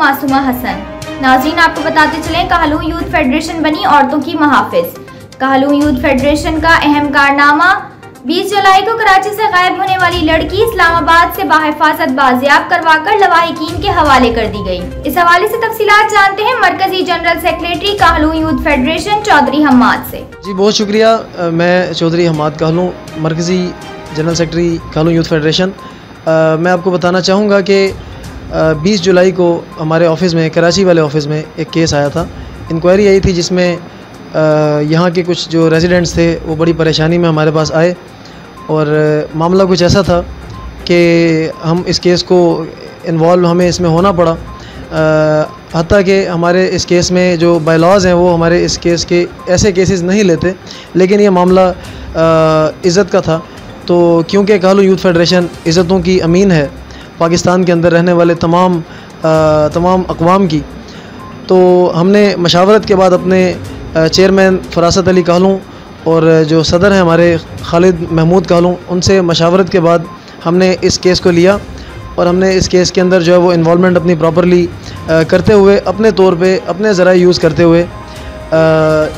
मासूमा हसन। नाज़रीन, आपको बताते चलें, कहलूं यूथ फेडरेशन बनी औरतों की महाफिज। कहलूं यूथ फेडरेशन का अहम कारनामा 20 जुलाई को कराची से गायब होने वाली लड़की इस्लामाबाद से बाहिफाजत बाजियाब करवाकर लवाहिकीन के हवाले कर दी गई। इस हवाले से तफसीलात जानते हैं मरकजी general secretary Kahloon youth federation Chaudhry Hammad से। जी बहुत शुक्रिया। मैं चौधरी हम्माद कहलूं, मरकजी general secretary Kahloon youth federation. मैं आपको बताना चाहूँगा कि 20 जुलाई को हमारे ऑफ़िस में, कराची वाले ऑफ़िस में एक केस आया था। इंक्वायरी आई थी जिसमें यहाँ के कुछ जो रेजिडेंट्स थे वो बड़ी परेशानी में हमारे पास आए और मामला कुछ ऐसा था कि हम इस केस को इन्वॉल्व हमें इसमें होना पड़ा। हत्ता कि हमारे इस केस में जो बायलॉज़ हैं वो हमारे इस केस के ऐसे केसेस नहीं लेते, लेकिन ये मामला इज़्ज़त का था। तो क्योंकि कहलूं यूथ फेडरेशन इज़्ज़तों की अमीन है पाकिस्तान के अंदर रहने वाले तमाम अक़वाम की, तो हमने मशावरत के बाद अपने चेयरमैन फरासत अली कहलूं और जो सदर हैं हमारे खालिद महमूद कहलूं, उनसे मशावरत के बाद हमने इस केस को लिया और हमने इस केस के अंदर जो है वो इन्वॉल्वमेंट अपनी प्रॉपरली करते हुए, अपने तौर पे अपने ज़राए यूज़ करते हुए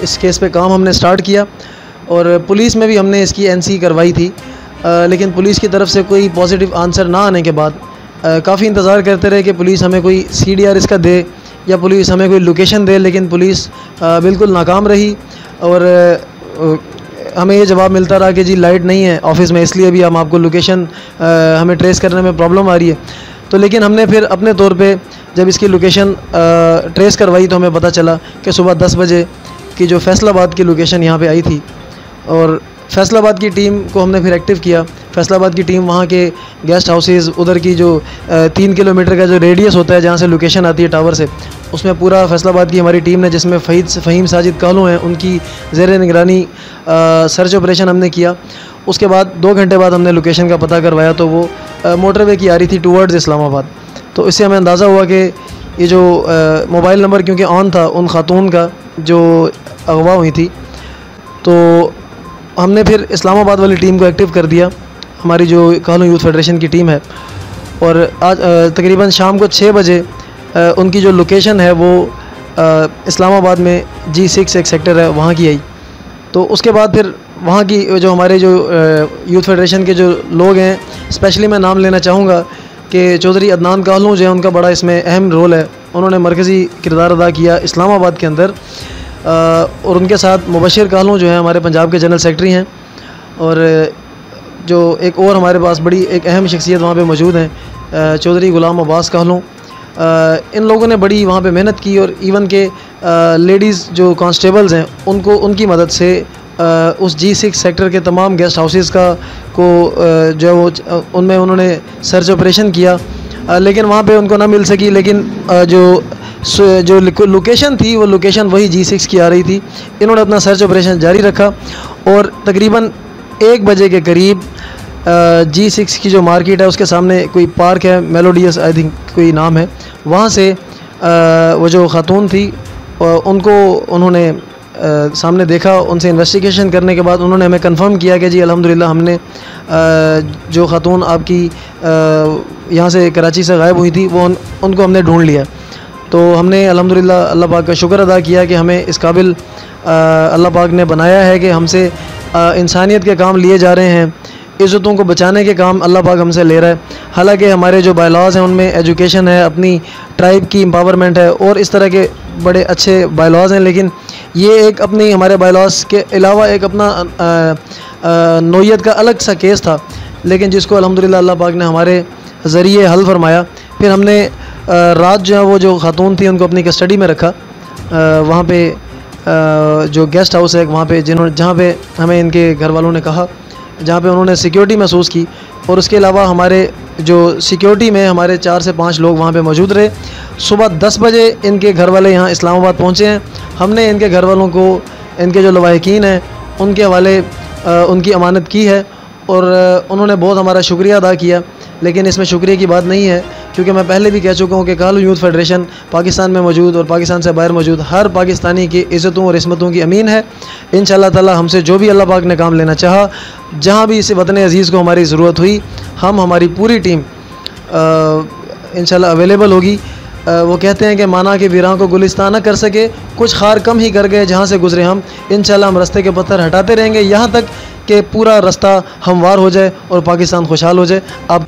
इस केस पे काम हमने स्टार्ट किया। और पुलिस में भी हमने इसकी NC करवाई थी, लेकिन पुलिस की तरफ से कोई पॉजिटिव आंसर ना आने के बाद काफ़ी इंतज़ार करते रहे कि पुलिस हमें कोई CDR इसका दे या पुलिस हमें कोई लोकेशन दे, लेकिन पुलिस बिल्कुल नाकाम रही और हमें ये जवाब मिलता रहा कि जी लाइट नहीं है ऑफ़िस में, इसलिए भी हम आपको लोकेशन हमें ट्रेस करने में प्रॉब्लम आ रही है। तो लेकिन हमने फिर अपने तौर पे जब इसकी लोकेशन ट्रेस करवाई तो हमें पता चला कि सुबह 10 बजे की जो फैसलाबाद की लोकेशन यहाँ पे आई थी और फैसलाबाद की टीम को हमने फिर एक्टिव किया। फैसलाबाद की टीम वहाँ के गेस्ट हाउसेस, उधर की जो 3 किलोमीटर का जो रेडियस होता है जहाँ से लोकेशन आती है टावर से, उसमें पूरा फैसलाबाद की हमारी टीम ने, जिसमें फ़हीम साजिद कहलूं हैं, उनकी ज़ेर निगरानी सर्च ऑपरेशन हमने किया। उसके बाद 2 घंटे बाद हमने लोकेशन का पता करवाया तो वो मोटरवे की आ रही थी टूवर्ड्स इस्लामाबाद। तो इससे हमें अंदाज़ा हुआ कि ये जो मोबाइल नंबर क्योंकि ऑन था उन खातून का जो अगवा हुई थी, तो हमने फिर इस्लामाबाद वाली टीम को एक्टिव कर दिया, हमारी जो कहलूं यूथ फेडरेशन की टीम है। और आज तकरीबन शाम को 6 बजे उनकी जो लोकेशन है वो इस्लामाबाद में G6 एक सेक्टर है वहाँ की आई। तो उसके बाद फिर वहाँ की जो हमारे जो यूथ फेडरेशन के जो लोग हैं, स्पेशली मैं नाम लेना चाहूँगा कि चौधरी अदनान कहलूं जो है, उनका बड़ा इसमें अहम रोल है। उन्होंने मरकज़ी किरदार अदा किया इस्लामाबाद के अंदर। और उनके साथ मुबशिर कहलूं जो है हमारे पंजाब के जनरल सेक्रेटरी हैं, और जो एक और हमारे पास बड़ी एक अहम शख्सियत वहाँ पे मौजूद हैं, चौधरी गुलाम अब्बास कहलूं। इन लोगों ने बड़ी वहाँ पे मेहनत की और इवन के लेडीज़ जो कांस्टेबल्स हैं उनको उनकी मदद से उस G6 सेक्टर के तमाम गेस्ट हाउसेस का को जो है वो उनमें उन्होंने सर्च ऑपरेशन किया, लेकिन वहाँ पे उनको ना मिल सकी। लेकिन जो लोकेशन थी वो लोकेशन वही G6 की आ रही थी। इन्होंने अपना सर्च ऑपरेशन जारी रखा और तकरीबन 1 बजे के करीब G6 की जो मार्केट है उसके सामने कोई पार्क है, मेलोडियस आई थिंक कोई नाम है, वहाँ से वो जो खातून थी उनको उन्होंने सामने देखा। उनसे इन्वेस्टिगेशन करने के बाद उन्होंने हमें कंफर्म किया कि जी अल्हम्दुलिल्लाह हमने जो खातून आपकी यहाँ से कराची से गायब हुई थी वो उनको हमने ढूंढ लिया। तो हमने अल्हम्दुलिल्लाह अल्लाह पाक का शुक्र अदा किया कि हमें इस काबिल अल्लाह पाक ने बनाया है कि हमसे इंसानियत के काम लिए जा रहे हैं, इज़्ज़तों को बचाने के काम अल्लाह पाक हमसे ले रहा है। हालांकि हमारे जो बायलॉज़ हैं उनमें एजुकेशन है, अपनी ट्राइब की एम्पावरमेंट है और इस तरह के बड़े अच्छे बायलॉज़ हैं, लेकिन ये एक अपनी हमारे बायलॉज़ के अलावा एक अपना नौयत का अलग सा केस था, लेकिन जिसको अल्हम्दुलिल्लाह अल्लाह पाक ने हमारे ज़रिए हल फरमाया। फिर हमने रात जो है वो जो खातून थी उनको अपनी कस्टडी में रखा। वहाँ पे जो गेस्ट हाउस है वहाँ पे जहाँ पे हमें इनके घर वालों ने कहा, जहाँ पे उन्होंने सिक्योरिटी महसूस की, और उसके अलावा हमारे जो सिक्योरिटी में हमारे 4 से 5 लोग वहाँ पे मौजूद रहे। सुबह 10 बजे इनके घर वाले यहाँ इस्लामाबाद पहुँचे हैं। हमने इनके घर वालों को, इनके जो लवाहिकीन हैं उनके हवाले उनकी अमानत की है और उन्होंने बहुत हमारा शुक्रिया अदा किया। लेकिन इसमें शुक्रिया की बात नहीं है, क्योंकि मैं पहले भी कह चुका हूँ कि कहलूं यूथ फेडरेशन पाकिस्तान में मौजूद और पाकिस्तान से बाहर मौजूद हर पाकिस्तानी की इज़्ज़तों और इस्मतों की अमीन है। इंशाअल्लाह ताला हमसे जो भी अल्लाह पाक ने काम लेना चाहा, जहाँ भी इस वतन अज़ीज़ को हमारी ज़रूरत हुई, हमारी पूरी टीम इंशाअल्लाह अवेलेबल होगी। वो कहते हैं कि माना कि वीरान को गुलिस्तान न कर सके, कुछ खार कम ही कर गए जहाँ से गुजरे हम। इंशाल्लाह हम रास्ते के पत्थर हटाते रहेंगे यहाँ तक कि पूरा रास्ता हमवार हो जाए और पाकिस्तान खुशहाल हो जाए। आप